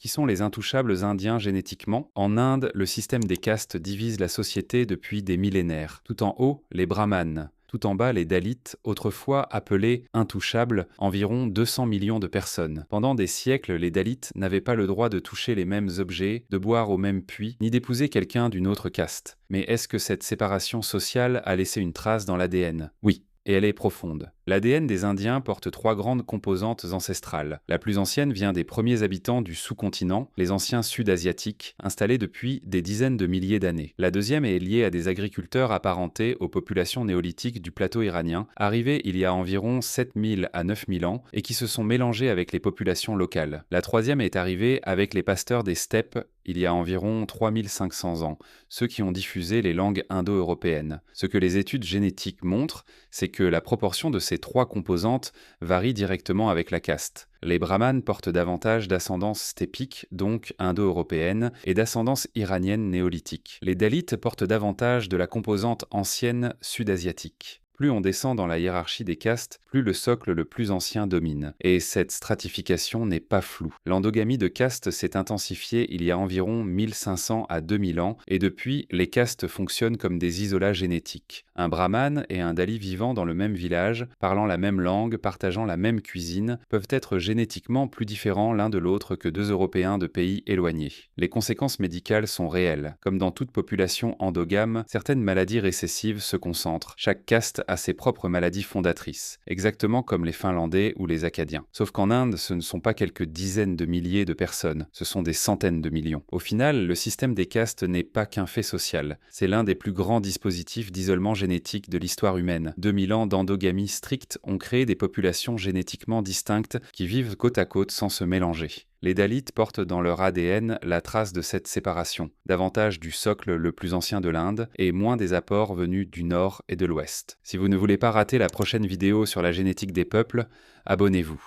Qui sont les intouchables indiens génétiquement? En Inde, le système des castes divise la société depuis des millénaires. Tout en haut, les brahmanes. Tout en bas, les Dalits, autrefois appelés intouchables, environ 200 millions de personnes. Pendant des siècles, les Dalits n'avaient pas le droit de toucher les mêmes objets, de boire au même puits, ni d'épouser quelqu'un d'une autre caste. Mais est-ce que cette séparation sociale a laissé une trace dans l'ADN? Oui. Et elle est profonde. L'ADN des Indiens porte trois grandes composantes ancestrales. La plus ancienne vient des premiers habitants du sous-continent, les anciens sud-asiatiques, installés depuis des dizaines de milliers d'années. La deuxième est liée à des agriculteurs apparentés aux populations néolithiques du plateau iranien, arrivés il y a environ 7000 à 9000 ans et qui se sont mélangés avec les populations locales. La troisième est arrivée avec les pasteurs des steppes il y a environ 3500 ans, ceux qui ont diffusé les langues indo-européennes. Ce que les études génétiques montrent, c'est que la proportion de ces trois composantes varie directement avec la caste. Les brahmanes portent davantage d'ascendance steppique, donc indo-européenne, et d'ascendance iranienne néolithique. Les Dalits portent davantage de la composante ancienne sud-asiatique. Plus on descend dans la hiérarchie des castes, plus le socle le plus ancien domine. Et cette stratification n'est pas floue. L'endogamie de castes s'est intensifiée il y a environ 1500 à 2000 ans, et depuis, les castes fonctionnent comme des isolats génétiques. Un brahmane et un Dali vivant dans le même village, parlant la même langue, partageant la même cuisine, peuvent être génétiquement plus différents l'un de l'autre que deux Européens de pays éloignés. Les conséquences médicales sont réelles. Comme dans toute population endogame, certaines maladies récessives se concentrent. Chaque caste a ses propres maladies fondatrices, exactement comme les Finlandais ou les Acadiens. Sauf qu'en Inde, ce ne sont pas quelques dizaines de milliers de personnes, ce sont des centaines de millions. Au final, le système des castes n'est pas qu'un fait social, c'est l'un des plus grands dispositifs d'isolement génétique de l'histoire humaine. 2000 ans d'endogamie stricte ont créé des populations génétiquement distinctes qui vivent côte à côte sans se mélanger. Les Dalits portent dans leur ADN la trace de cette séparation, davantage du socle le plus ancien de l'Inde et moins des apports venus du nord et de l'ouest. Si vous ne voulez pas rater la prochaine vidéo sur la génétique des peuples, abonnez-vous.